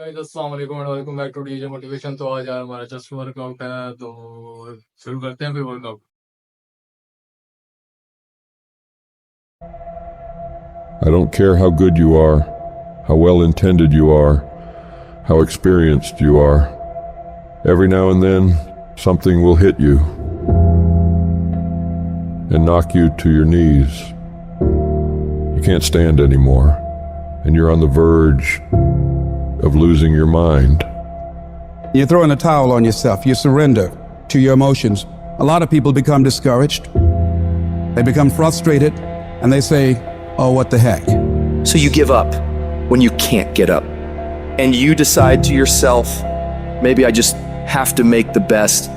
Guys अस्सलाम वालेकुम and welcome back two DJ motivation. तो आज यार हमारा चेस्ट वर्कआउट है, तो शुरू करते हैं फिर workout. I don't care how good you are, how well intended you are, how experienced you are. Every now and then, something will hit you and knock you to your knees. You can't stand anymore, and you're on the verge of losing your mind. You throw in a towel on yourself. You surrender to your emotions. A lot of people become discouraged. They become frustrated, and they say, oh, what the heck? So you give up when you can't get up. And you decide to yourself, maybe I just have to make the best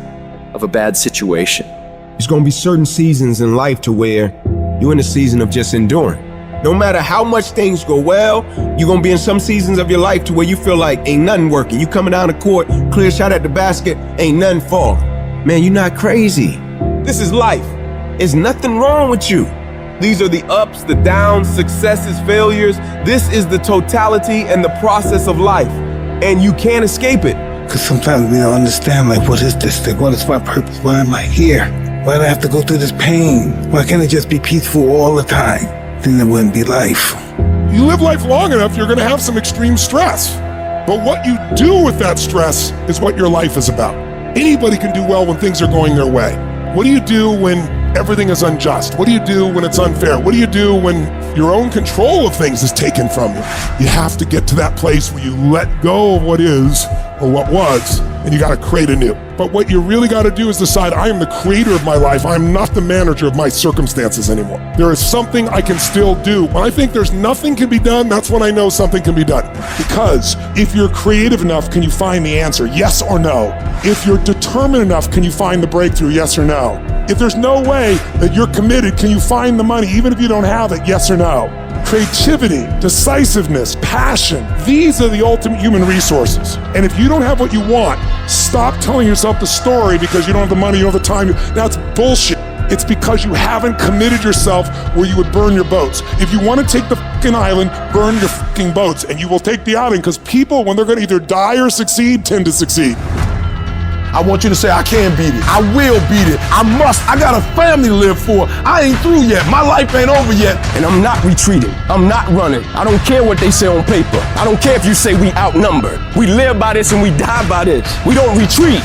of a bad situation. There's gonna be certain seasons in life to where you're in a season of just enduring. No matter how much things go well, you're gonna be in some seasons of your life to where you feel like ain't nothing working. You coming down the court, clear shot at the basket, ain't nothing falling. Man, you're not crazy. This is life. There's nothing wrong with you. These are the ups, the downs, successes, failures. This is the totality and the process of life. And you can't escape it. Because sometimes we don't understand, like, what is this thing? What is my purpose? Why am I here? Why do I have to go through this pain? Why can't it just be peaceful all the time? Then it wouldn't be life. You live life long enough, you're going to have some extreme stress. But what you do with that stress is what your life is about. Anybody can do well when things are going their way. What do you do when everything is unjust? What do you do when it's unfair? What do you do when your own control of things is taken from you? You have to get to that place where you let go of what is or what was, and you got to create anew. But what you really got to do is decide, I am the creator of my life. I'm not the manager of my circumstances anymore. There is something I can still do. When I think there's nothing can be done, that's when I know something can be done. Because if you're creative enough, can you find the answer? Yes or no? If you're determined enough, can you find the breakthrough? Yes or no? If there's no way that you're committed, can you find the money even if you don't have it? Yes or no? Creativity, decisiveness, passion, these are the ultimate human resources. And if you don't have what you want, stop telling yourself the story because you don't have the money, you don't have the time. That's bullshit. It's because you haven't committed yourself where you would burn your boats. If you want to take the fucking island, burn your fucking boats, and you will take the island, because people, when they're going to either die or succeed, tend to succeed. I want you to say, I can beat it. I will beat it. I must. I got a family to live for. I ain't through yet. My life ain't over yet. And I'm not retreating. I'm not running. I don't care what they say on paper. I don't care if you say we outnumbered. We live by this and we die by this. We don't retreat.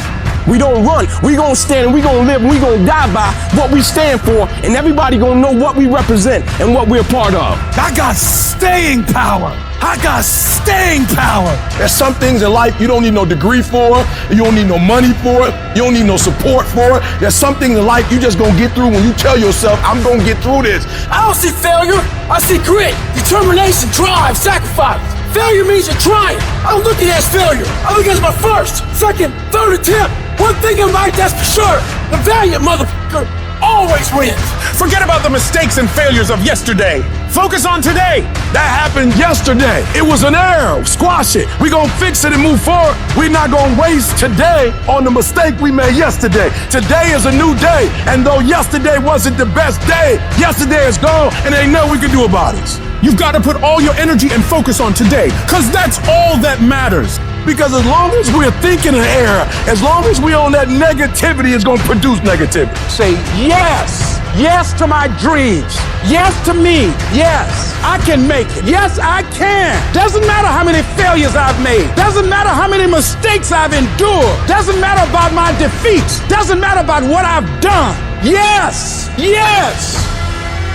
We don't run. We gonna stand and we gonna live and we gonna die by what we stand for, and everybody gonna know what we represent and what we're a part of. I got staying power. I got staying power. There's some things in life you don't need no degree for. You don't need no money for it. You don't need no support for it. There's some things in life you just gonna get through when you tell yourself, I'm gonna get through this. I don't see failure. I see grit, determination, drive, sacrifice. Failure means you're trying. I don't look at it as failure. I look at it as my first, second, third attempt. One thing in life that's for sure, the valiant motherfucker always wins. Forget about the mistakes and failures of yesterday. Focus on today. That happened yesterday. It was an error. Squash it. We gonna fix it and move forward. We're not gonna waste today on the mistake we made yesterday. Today is a new day. And though yesterday wasn't the best day, yesterday is gone and ain't nothing we can do about it. You've got to put all your energy and focus on today, because that's all that matters. Because as long as we're thinking an error, as long as we're on that negativity, it's going to produce negativity. Say yes. Yes to my dreams. Yes to me. Yes, I can make it. Yes, I can. Doesn't matter how many failures I've made. Doesn't matter how many mistakes I've endured. Doesn't matter about my defeats. Doesn't matter about what I've done. Yes. Yes.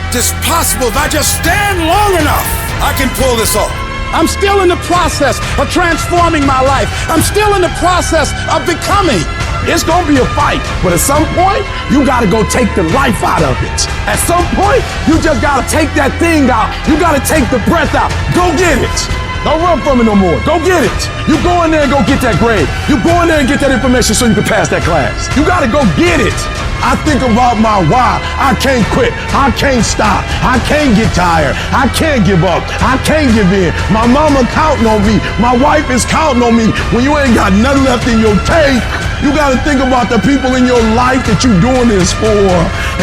It's possible if I just stand long enough, I can pull this off. I'm still in the process of transforming my life. I'm still in the process of becoming. It's gonna be a fight, but at some point, you gotta go take the life out of it. At some point, you just gotta take that thing out. You gotta take the breath out. Go get it. Don't run from it no more. Go get it. You go in there and go get that grade. You go in there and get that information so you can pass that class. You gotta go get it. I think about my why. I can't quit. I can't stop. I can't get tired. I can't give up. I can't give in. My mama counting on me. My wife is counting on me. When you ain't got nothing left in your tank, you gotta think about the people in your life that you're doing this for.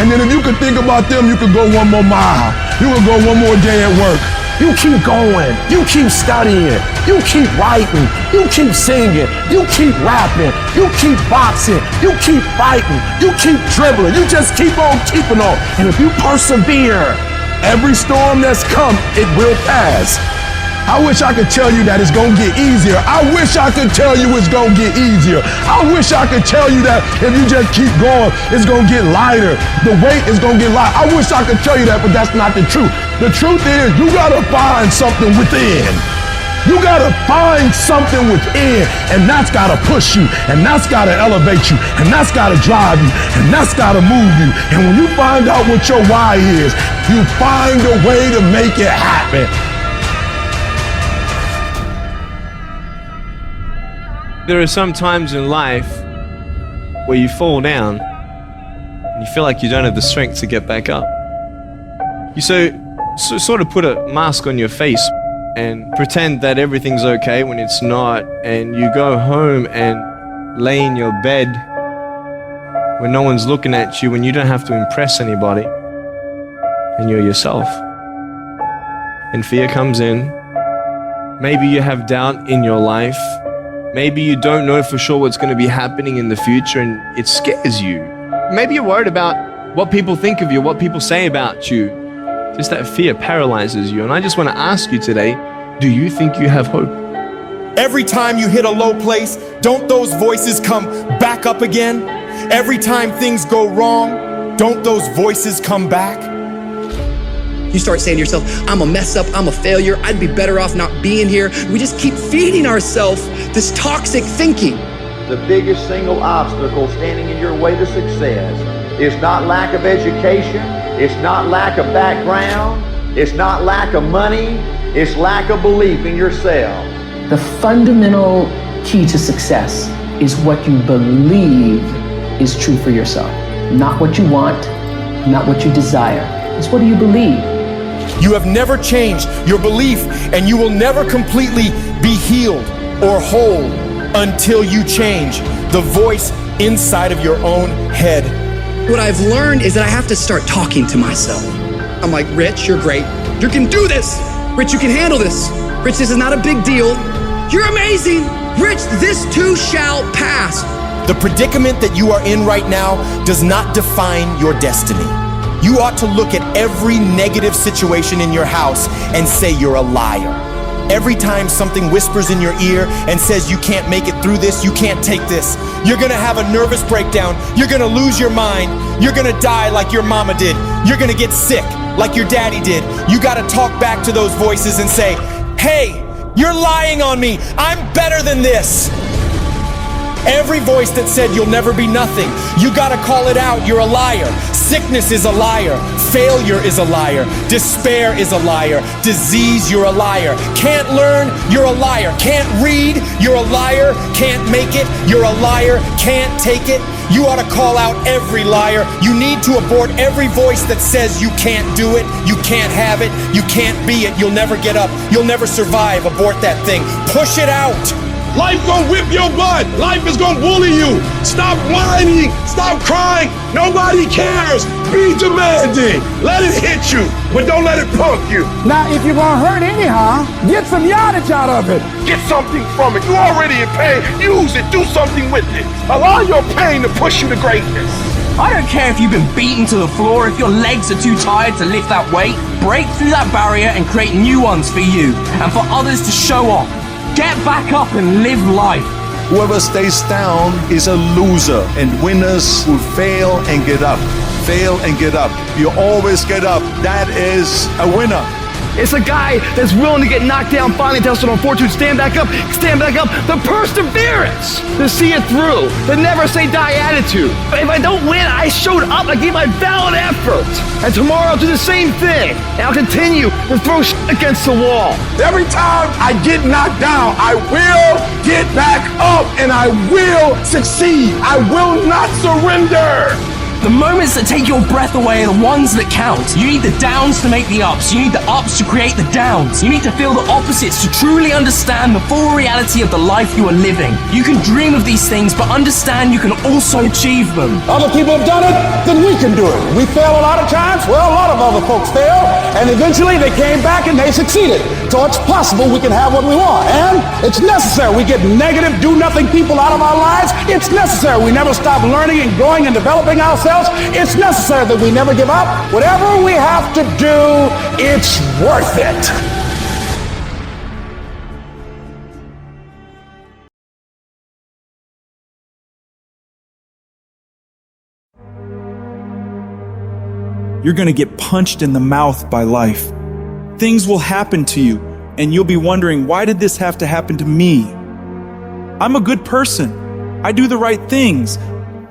And then if you could think about them, you could go one more mile. You could go one more day at work. You keep going. You keep studying. You keep writing. You keep singing. You keep rapping. You keep boxing. You keep fighting. You keep dribbling. You just keep on keeping on. And if you persevere, every storm that's come, it will pass. I wish I could tell you that it's gonna get easier. I wish I could tell you it's gonna get easier. I wish I could tell you that if you just keep going, it's gonna get lighter. The weight is gonna get lighter. I wish I could tell you that, but that's not the truth. The truth is, you gotta find something within. You gotta find something within, and that's gotta push you, and that's gotta elevate you, and that's gotta drive you, and that's gotta move you. And when you find out what your why is, you find a way to make it happen. There are some times in life where you fall down and you feel like you don't have the strength to get back up. You sort of put a mask on your face and pretend that everything's okay when it's not, and you go home and lay in your bed when no one's looking at you, when you don't have to impress anybody, and you're yourself. And fear comes in. Maybe you have doubt in your life. Maybe you don't know for sure what's going to be happening in the future, and it scares you. Maybe you're worried about what people think of you, what people say about you. Just that fear paralyzes you. And I just want to ask you today, do you think you have hope? Every time you hit a low place, don't those voices come back up again? Every time things go wrong, don't those voices come back? You start saying to yourself, I'm a mess up, I'm a failure, I'd be better off not being here. We just keep feeding ourselves this toxic thinking. The biggest single obstacle standing in your way to success is not lack of education, it's not lack of background, it's not lack of money, it's lack of belief in yourself. The fundamental key to success is what you believe is true for yourself. Not what you want, not what you desire. It's what do you believe? You have never changed your belief, and you will never completely be healed or whole until you change the voice inside of your own head. What I've learned is that I have to start talking to myself. I'm like, Rich, you're great. You can do this. Rich, you can handle this. Rich, this is not a big deal. You're amazing. Rich, this too shall pass. The predicament that you are in right now does not define your destiny. You ought to look at every negative situation in your house and say you're a liar. Every time something whispers in your ear and says you can't make it through this, you can't take this, you're gonna have a nervous breakdown, you're gonna lose your mind, you're gonna die like your mama did, you're gonna get sick like your daddy did. You gotta talk back to those voices and say, hey, you're lying on me, I'm better than this. Every voice that said you'll never be nothing, you gotta call it out, you're a liar. Sickness is a liar. Failure is a liar. Despair is a liar. Disease, you're a liar. Can't learn, you're a liar. Can't read, you're a liar. Can't make it, you're a liar. Can't take it. You ought to call out every liar. You need to abort every voice that says you can't do it, you can't have it, you can't be it, you'll never get up, you'll never survive. Abort that thing. Push it out. Life gonna whip your butt. Life is gonna bully you. Stop whining. Stop crying. Nobody cares. Be demanding. Let it hit you, but don't let it punk you. Now, if you're gonna hurt anyhow, get some yardage out of it. Get something from it. You're already in pain. Use it. Do something with it. Allow your pain to push you to greatness. I don't care if you've been beaten to the floor, if your legs are too tired to lift that weight. Break through that barrier and create new ones for you and for others to show off. Get back up and live life. Whoever stays down is a loser, and winners will fail and get up. Fail and get up. You always get up. That is a winner. It's a guy that's willing to get knocked down, finally tested on fortune, stand back up. The perseverance to see it through. The never say die attitude. But if I don't win, I showed up. I gave my valid effort. And tomorrow I'll do the same thing. And I'll continue to throw against the wall. Every time I get knocked down, I will get back up and I will succeed. I will not surrender. The moments that take your breath away are the ones that count. You need the downs to make the ups. You need the ups to create the downs. You need to feel the opposites to truly understand the full reality of the life you are living. You can dream of these things, but understand you can also achieve them. Other people have done it, then we can do it. We fail a lot of times. Well, a lot of other folks fail, and eventually they came back and they succeeded. So it's possible we can have what we want, and it's necessary. We get negative, do-nothing people out of our lives. It's necessary. We never stop learning and growing and developing ourselves. It's necessary that we never give up. Whatever we have to do, it's worth it. You're going to get punched in the mouth by life. Things will happen to you, and you'll be wondering, why did this have to happen to me? I'm a good person. I do the right things.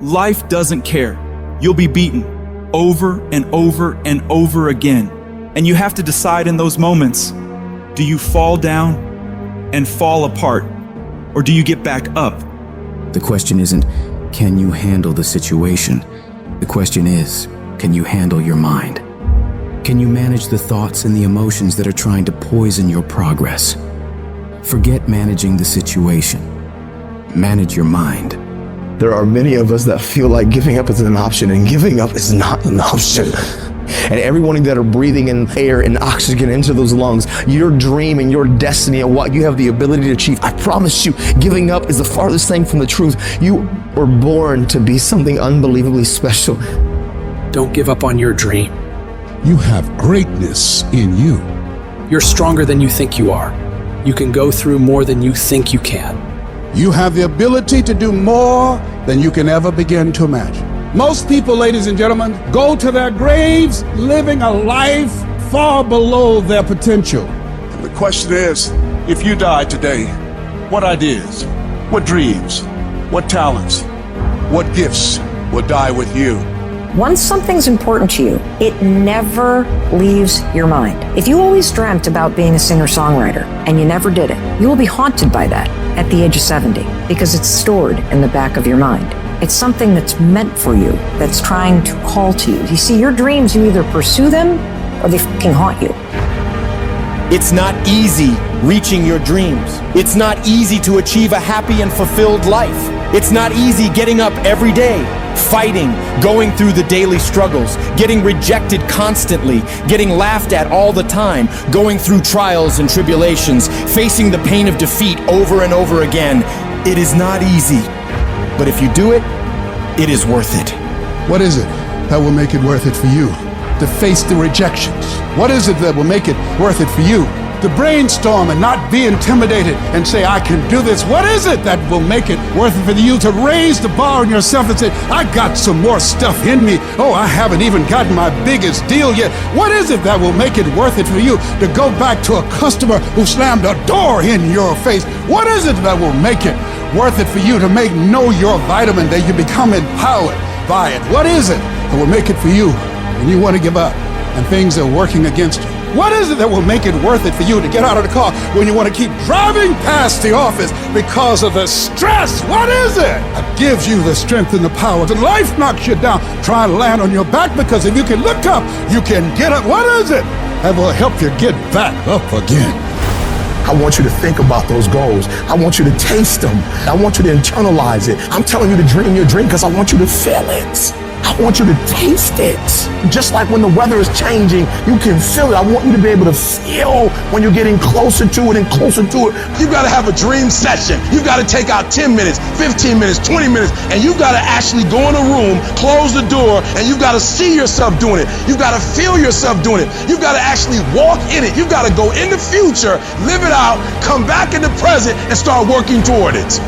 Life doesn't care. You'll be beaten over and over and over again. And you have to decide in those moments, do you fall down and fall apart, or do you get back up? The question isn't, can you handle the situation? The question is, can you handle your mind? Can you manage the thoughts and the emotions that are trying to poison your progress? Forget managing the situation. Manage your mind. There are many of us that feel like giving up is an option, and giving up is not an option. And everyone that are breathing in air and oxygen into those lungs, your dream and your destiny and what you have the ability to achieve, I promise you, giving up is the farthest thing from the truth. You were born to be something unbelievably special. Don't give up on your dream. You have greatness in you. You're stronger than you think you are. You can go through more than you think you can. You have the ability to do more than you can ever begin to imagine. Most people, ladies and gentlemen, go to their graves living a life far below their potential. And the question is, if you died today, what ideas, what dreams, what talents, what gifts will die with you? Once something's important to you, it never leaves your mind. If you always dreamt about being a singer-songwriter and you never did it, you will be haunted by that at the age of 70 because it's stored in the back of your mind. It's something that's meant for you, that's trying to call to you. You see, your dreams, you either pursue them or they fucking haunt you. It's not easy reaching your dreams. It's not easy to achieve a happy and fulfilled life. It's not easy getting up every day, fighting, going through the daily struggles, getting rejected constantly, getting laughed at all the time, going through trials and tribulations, facing the pain of defeat over and over again. It is not easy, but if you do it, it is worth it. What is it that will make it worth it for you? To face the rejections. What is it that will make it worth it for you? To brainstorm and not be intimidated and say, I can do this. What is it that will make it worth it for you to raise the bar on yourself and say, I got some more stuff in me. Oh, I haven't even gotten my biggest deal yet. What is it that will make it worth it for you to go back to a customer who slammed a door in your face? What is it that will make it worth it for you to know your vitamin, that you become empowered by it? What is it that will make it for you when you want to give up and things are working against you? What is it that will make it worth it for you to get out of the car when you want to keep driving past the office because of the stress? What is it that gives you the strength and the power? When life knocks you down, try and land on your back, because if you can look up, you can get up. What is it that will help you get back up again? I want you to think about those goals. I want you to taste them. I want you to internalize it. I'm telling you to dream your dream because I want you to feel it. I want you to taste it. Just like when the weather is changing, you can feel it. I want you to be able to feel when you're getting closer to it and closer to it. You've got to have a dream session. You've got to take out 10 minutes, 15 minutes, 20 minutes, and you've got to actually go in a room, close the door, and you've got to see yourself doing it. You've got to feel yourself doing it. You've got to actually walk in it. You've got to go in the future, live it out, come back in the present, and start working toward it.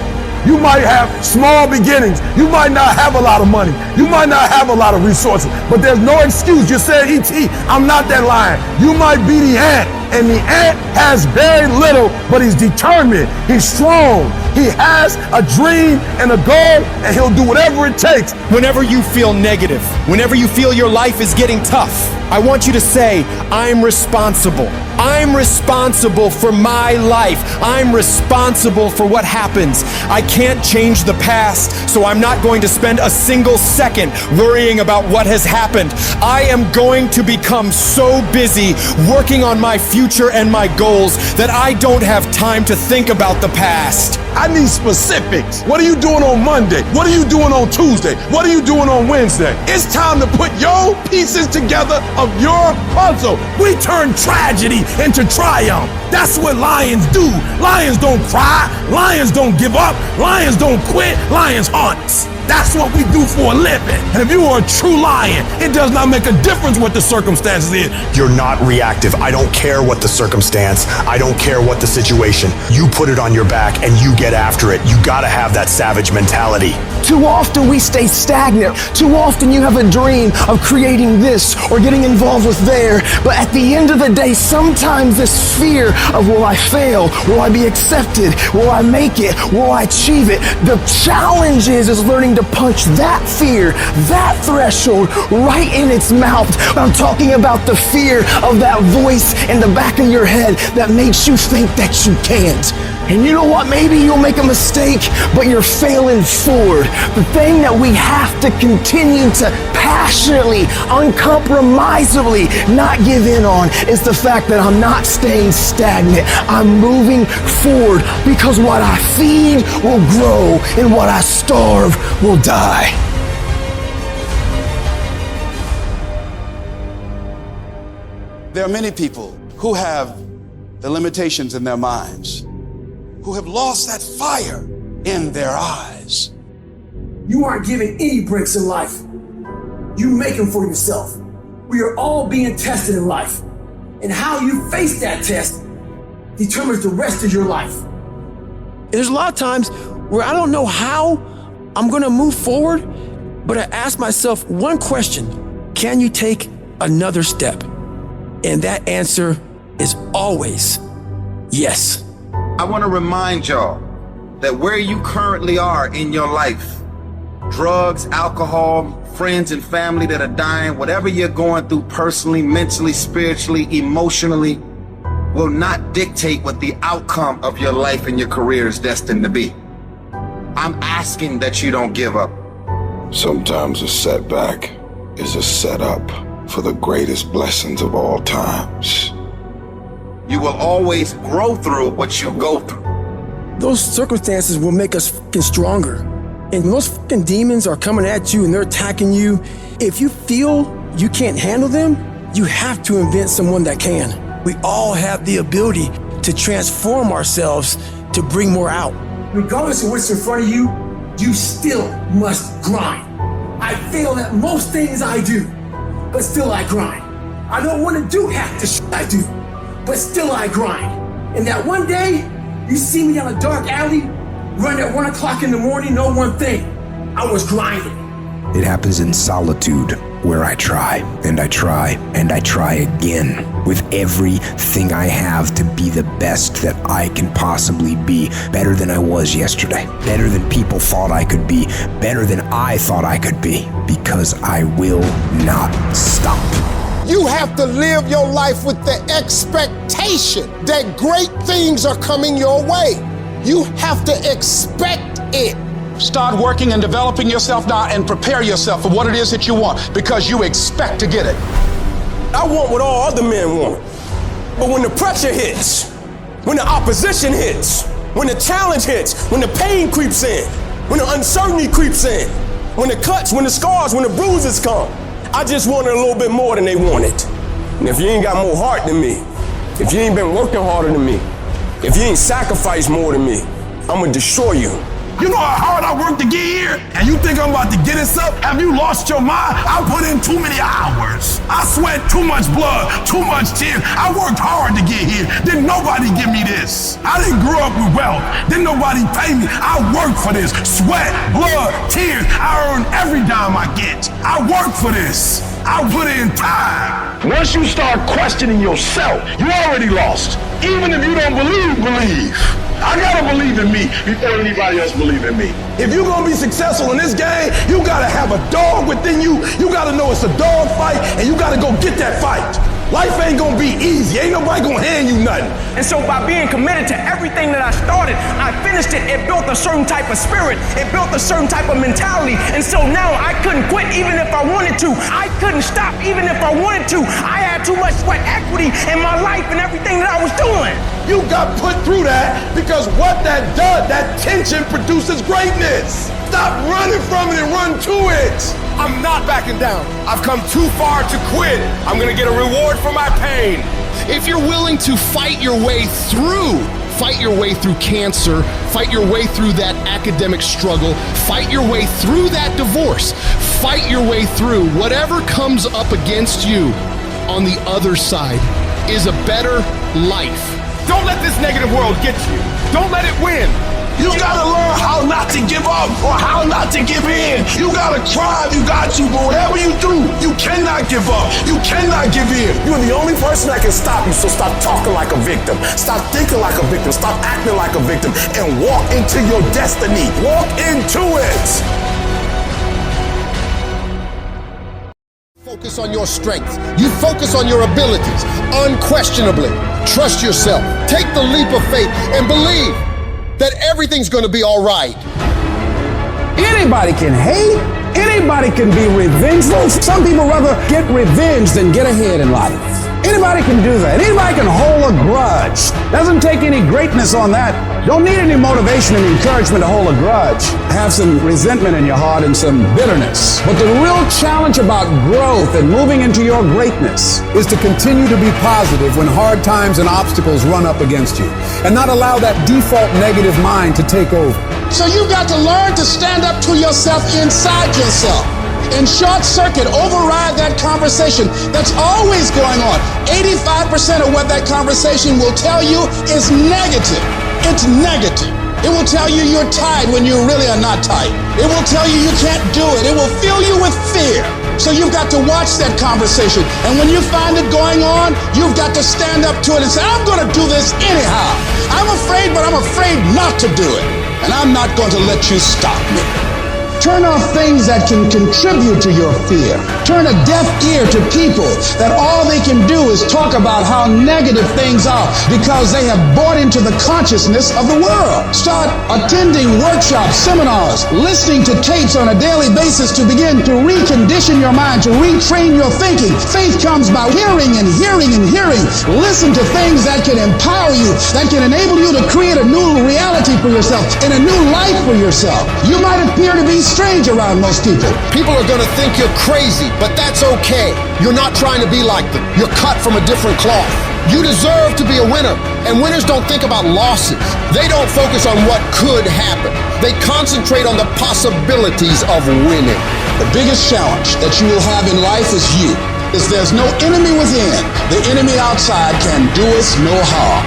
You might have small beginnings. You might not have a lot of money. You might not have a lot of resources, but there's no excuse. You said, E.T., I'm not that lion. You might be the ant. and the ant has very little, but he's determined, he's strong, he has a dream and a goal, and he'll do whatever it takes. Whenever you feel negative, whenever you feel your life is getting tough, I want you to say, I'm responsible. I'm responsible for my life. I'm responsible for what happens. I can't change the past, so I'm not going to spend a single second worrying about what has happened. I am going to become so busy working on my future and my goals that I don't have time to think about the past. I need specifics. What are you doing on Monday? What are you doing on Tuesday? What are you doing on Wednesday? It's time to put your pieces together of your puzzle. We turn tragedy into triumph. That's what lions do. Lions don't cry. Lions don't give up. Lions don't quit. Lions hunt. That's what we do for a living. And if you are a true lion, it does not make a difference what the circumstances is. You're not reactive. I don't care what the circumstance. I don't care what the situation. You put it on your back and you get after it. You gotta have that savage mentality. Too often we stay stagnant. Too often you have a dream of creating this or getting involved with there. But at the end of the day, sometimes this fear of will I fail? Will I be accepted? Will I make it? Will I achieve it? The challenge is learning to punch that fear, that threshold right in its mouth. I'm talking about the fear of that voice in the back of your head that makes you think that you can't. And you know what? Maybe you'll make a mistake, but you're failing forward. The thing that we have to continue to passionately, uncompromisably not give in on is the fact that I'm not staying stagnant. I'm moving forward because what I feed will grow and what I starve will die. There are many people who have the limitations in their minds, who have lost that fire in their eyes. You aren't given any breaks in life. You make them for yourself. We are all being tested in life. And how you face that test determines the rest of your life. There's a lot of times where I don't know how I'm gonna move forward, but I ask myself one question: can you take another step? And that answer is always yes. I want to remind y'all that where you currently are in your life, drugs, alcohol, friends and family that are dying, whatever you're going through personally, mentally, spiritually, emotionally, will not dictate what the outcome of your life and your career is destined to be. I'm asking that you don't give up. Sometimes a setback is a setup for the greatest blessings of all times. You will always grow through what you go through. Those circumstances will make us fucking stronger. And when those fucking demons are coming at you and they're attacking you, if you feel you can't handle them, you have to invent someone that can. We all have the ability to transform ourselves to bring more out. Regardless of what's in front of you, you still must grind. I fail at most things I do, but still I grind. I don't want to do half the shit I do, but still I grind. And that one day, you see me down a dark alley, run at 1 o'clock in the morning, know one thing: I was grinding. It happens in solitude, where I try, and I try, and I try again, with everything I have to be the best that I can possibly be, better than I was yesterday, better than people thought I could be, better than I thought I could be, because I will not stop. You have to live your life with the expectation that great things are coming your way. You have to expect it. Start working and developing yourself now and prepare yourself for what it is that you want, because you expect to get it. I want what all other men want. But when the pressure hits, when the opposition hits, when the challenge hits, when the pain creeps in, when the uncertainty creeps in, when the cuts, when the scars, when the bruises come, I just wanted a little bit more than they wanted. And if you ain't got more heart than me, if you ain't been working harder than me, if you ain't sacrificed more than me, I'm gonna destroy you. You know how hard I worked to get here? And you think I'm about to get us up? Have you lost your mind? I put in too many hours. I sweat too much blood, too much tears. I worked hard to get here. Didn't nobody give me this. I didn't grow up with wealth. Didn't nobody pay me. I worked for this. Sweat, blood, tears. I earn every dime I get. I work for this. I put in time. Once you start questioning yourself, you already lost. Even if you don't believe. I gotta believe in me before anybody else believe in me. If you're gonna be successful in this game, you gotta have a dog within you. You gotta know it's a dog fight, and you gotta go get that fight. Life ain't gonna be easy. Ain't nobody gonna hand you nothing. And so by being committed to everything that I started, I finished it. It built a certain type of spirit. It built a certain type of mentality. And so now I couldn't quit even if I wanted to. I couldn't stop even if I wanted to. I had too much sweat equity in my life and everything that I was doing. You got put through that because what that does, that tension produces greatness. Stop running from it and run to it. I'm not backing down. I've come too far to quit. I'm gonna get a reward for my pain. If you're willing to fight your way through cancer, fight your way through that academic struggle, fight your way through that divorce, fight your way through whatever comes up against you on the other side is a better life. Don't let this negative world get you. Don't let it win. You gotta learn how not to give up or how not to give in. You gotta try, you got to, but whatever you do, you cannot give up. You cannot give in. You're the only person that can stop you, so stop talking like a victim. Stop thinking like a victim. Stop acting like a victim and walk into your destiny. Walk into it. Focus on your strengths. You focus on your abilities, unquestionably. Trust yourself. Take the leap of faith and believe that everything's gonna be all right. Anybody can hate. Anybody can be revengeful. Some people rather get revenge than get ahead in life. Anybody can do that. Anybody can hold a grudge. Doesn't take any greatness on that. Don't need any motivation and encouragement to hold a grudge. Have some resentment in your heart and some bitterness. But the real challenge about growth and moving into your greatness is to continue to be positive when hard times and obstacles run up against you, and not allow that default negative mind to take over. So you've got to learn to stand up to yourself inside yourself. And short circuit, override that conversation that's always going on. 85% of what that conversation will tell you is negative. It's negative. It will tell you you're tired when you really are not tired. It will tell you you can't do it. It will fill you with fear. So you've got to watch that conversation. And when you find it going on, you've got to stand up to it and say, I'm going to do this anyhow. I'm afraid, but I'm afraid not to do it. And I'm not going to let you stop me. Turn off things that can contribute to your fear. Turn a deaf ear to people that all they can do is talk about how negative things are because they have bought into the consciousness of the world. Start attending workshops, seminars, listening to tapes on a daily basis to begin to recondition your mind, to retrain your thinking. Faith comes by hearing and hearing and hearing. Listen to things that can empower you, that can enable you to create a new reality for yourself and a new life for yourself. You might appear to be strange around most people. People are gonna think you're crazy, but that's okay. You're not trying to be like them. You're cut from a different cloth. You deserve to be a winner. And winners don't think about losses. They don't focus on what could happen. They concentrate on the possibilities of winning. The biggest challenge that you will have in life is you. Is there's no enemy within. The enemy outside can do us no harm.